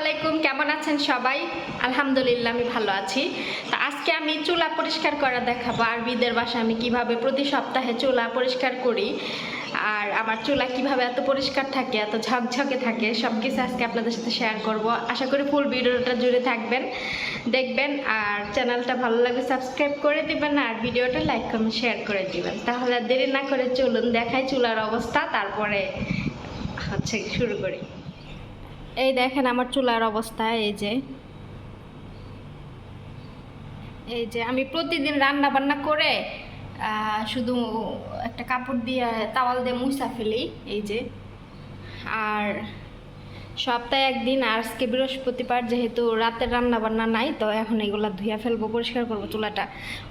আলাইকুম, কেমন আছেন সবাই? আলহামদুলিল্লাহ আমি ভালো আছি। তো আজকে আমি চুলা পরিষ্কার করা দেখাবো আর বিদের বাসায় আমি কিভাবে প্রতি সপ্তাহে চুলা পরিষ্কার করি আর আমার চুলা কিভাবে এত পরিষ্কার থাকে, এত ঝকঝকে থাকে, সব কিছু আজকে আপনাদের সাথে শেয়ার করব। আশা করি ফুল ভিডিওটা জুড়ে থাকবেন, দেখবেন। আর চ্যানেলটা ভালো লাগলে সাবস্ক্রাইব করে দিবেন আর ভিডিওটা লাইক কমেন্ট শেয়ার করে দিবেন। তাহলে দেরি না করে চলুন দেখাই চুলার অবস্থা, তারপরে শুরু করি। এই দেখেন আমার চুলার অবস্থা। এই যে আমি প্রতিদিন রান্না বান্না করে শুধু একটা কাপড় দিয়ে তাওয়াল দিয়ে মুছা ফেলি। এই যে আর সপ্তাহে একদিন, আজকে বৃহস্পতিবার, যেহেতু রাতের রান্না বান্না নাই, তো এখন এগুলা ধুইয়া ফেলবো, পরিষ্কার করবো। চুলাটা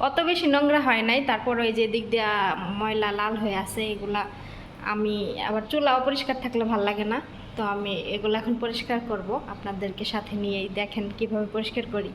অত বেশি নোংরা হয় নাই, তারপর ওই যে দিক দিয়া ময়লা লাল হয়ে আছে, এগুলা আমি আবার চুলা অপরিষ্কার থাকলে ভাল লাগে না, তো আমি এগুলো এখন পরিষ্কার করব। আপনাদেরকে সাথে নিয়েই দেখেন কিভাবে পরিষ্কার করি।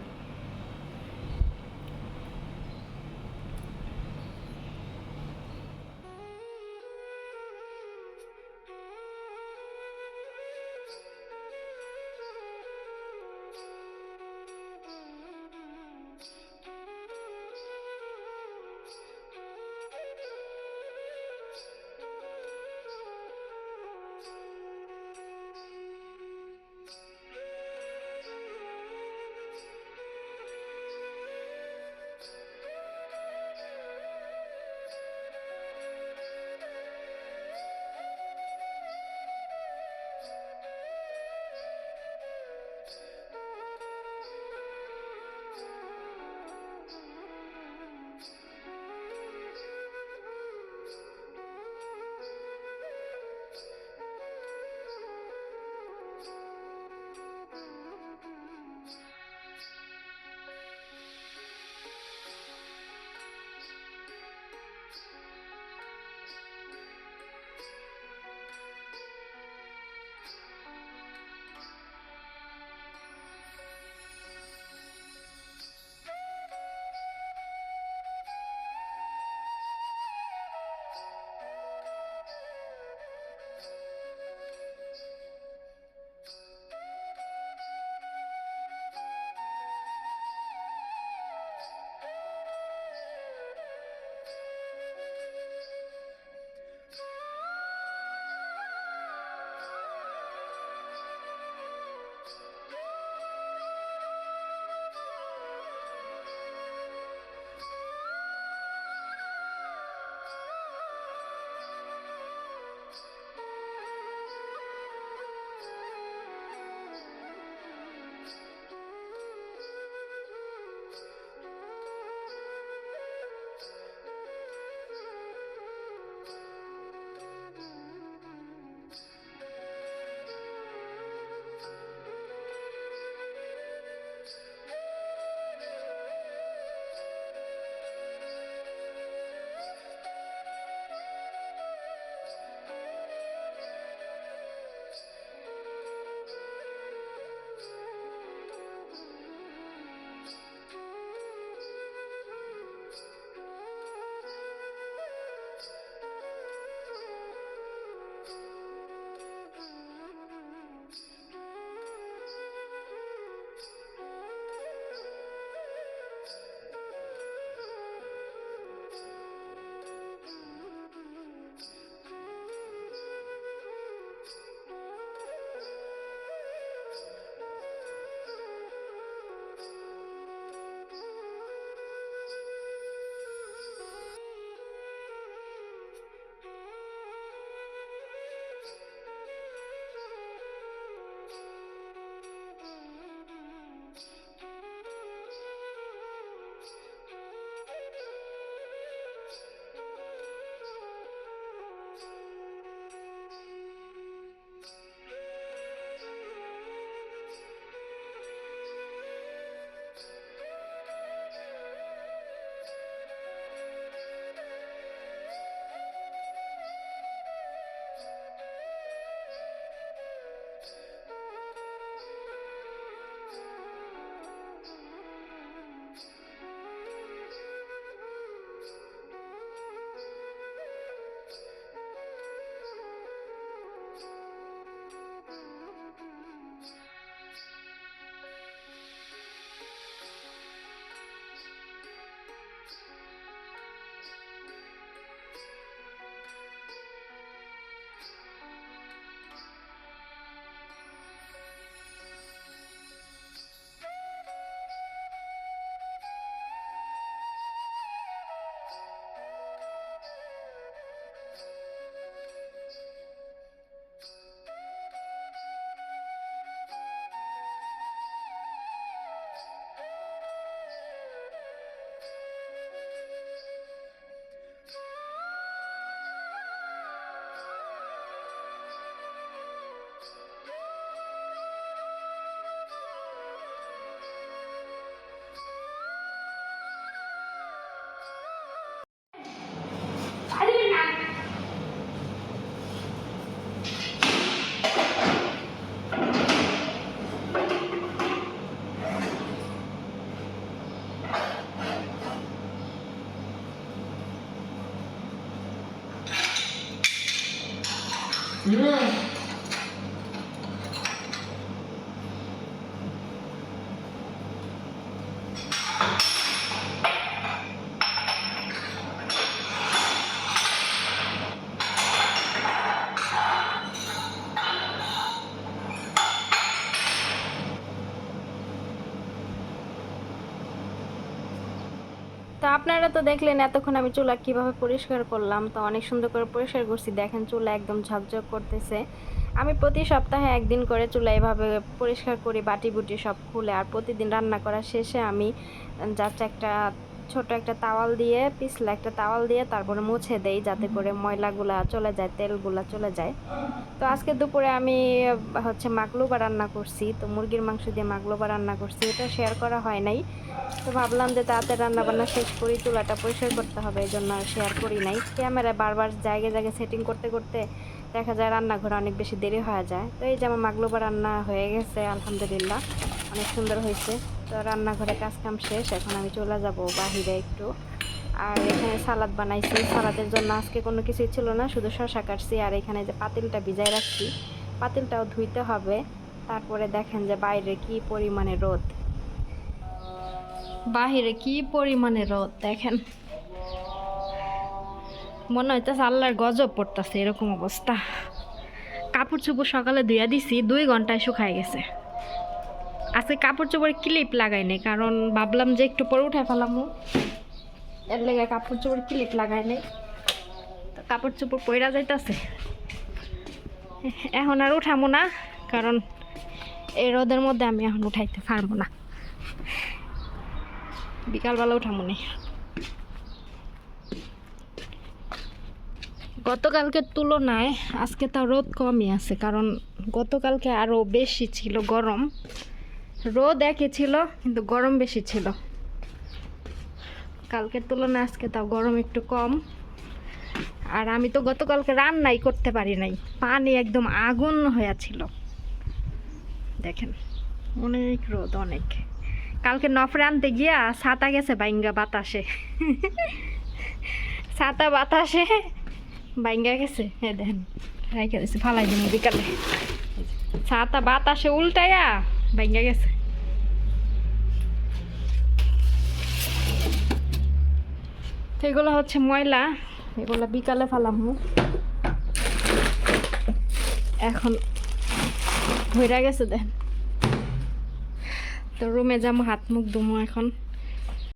তো আপনারা তো দেখলেন এতক্ষণ আমি চুলা কিভাবে পরিষ্কার করলাম। তো অনেক সুন্দর করে পরিষ্কার করছি, দেখেন চুলা একদম ঝকঝক করতেছে। আমি প্রতি সপ্তাহে একদিন করে চুলা এভাবে পরিষ্কার করি, বাটি বুটি সব খুলে। আর প্রতিদিন রান্না করা শেষে আমি জাস্ট একটা ছোট একটা তাওয়াল দিয়ে, পিছলা একটা তাওয়াল দিয়ে তারপরে মুছে দেই, যাতে করে ময়লাগুলা চলে যায়, তেলগুলা চলে যায়। তো আজকে দুপুরে আমি হচ্ছে মাগলুবা রান্না করছি। তো মুরগির মাংস দিয়ে মাগলুবা রান্না করছি, এটা শেয়ার করা হয় নাই। তো ভাবলাম যে তাড়াতাড়ি রান্না বান্না শেষ করি, চুলাটা পরিষ্কার করতে হবে, এই জন্য শেয়ার করি নাই। ক্যামেরায় বারবার জায়গায় জায়গায় সেটিং করতে করতে দেখা যায় রান্নাঘরে অনেক বেশি দেরি হয়ে যায়। তো এই যে আমার মাগলুবা রান্না হয়ে গেছে, আলহামদুলিল্লাহ অনেক সুন্দর হয়েছে। তো রান্নাঘরে কাজ কাম শেষ, এখন আমি চলে যাব বাহিরে একটু। আর এখানে সালাদ বানাইছি, সালাদের জন্য আজকে কোনো কিছুই ছিল না, শুধু শসা কাটছি। আর এখানে যে পাতিলটা ভিজাই রাখছি, পাতিলটাও ধুইতে হবে। তারপরে দেখেন যে বাইরে কি পরিমাণে রোদ, বাহিরে কি পরিমাণে রোদ দেখেন, মনে হইতেছে আল্লাহর গজব পড়তেছে, এরকম অবস্থা। কাপড় চোপড় সকালে ধুইয়া দিছি, 2 ঘন্টায় শুকায় গেছে। আজকে কাপড় চোপড়ে ক্লিপ লাগাই নাই, কারণ ভাবলাম যে একটু পরে উঠে ফেলামো, এর লেগে কাপড় চোপড় ক্লিপ লাগাই নাই। তো কাপড় চোপড় পইরা যাইতেছে, এখন আর উঠামো না, কারণ এই রোদের মধ্যে আমি এখন উঠাইতে পারবো না, বিকালবেলা উঠামো না। গতকালকের তুলনায় আজকে তাও রোদ কমই আছে, কারণ গতকালকে আরও বেশি ছিল গরম। রোদ একই ছিল কিন্তু গরম বেশি ছিল। কালকের তুলনায় আজকে তাও গরম একটু কম। আর আমি তো গতকালকে রান্নাই করতে পারি নাই, পানি একদম আগুন হয়ে ছিল। দেখেন অনেক রোদ, অনেক। কালকে নফরে আনতে গিয়া ছাতা গেছে বাইঙ্গা বাতাসে, ছাতা বাতাসে বাইঙ্গা গেছে। হ্যাঁ দেখেন রাইখা দিছে, ফালাই দিন বিকালে, ছাতা বাতাসে উল্টাইয়া বাইঙ্গা গেছে। তো এগুলো হচ্ছে ময়লা, এগুলো বিকালে ফালামু। এখন ভইরা গেছে দেখেন। তো রুমে যাবো, হাত মুখ ধুমো এখন।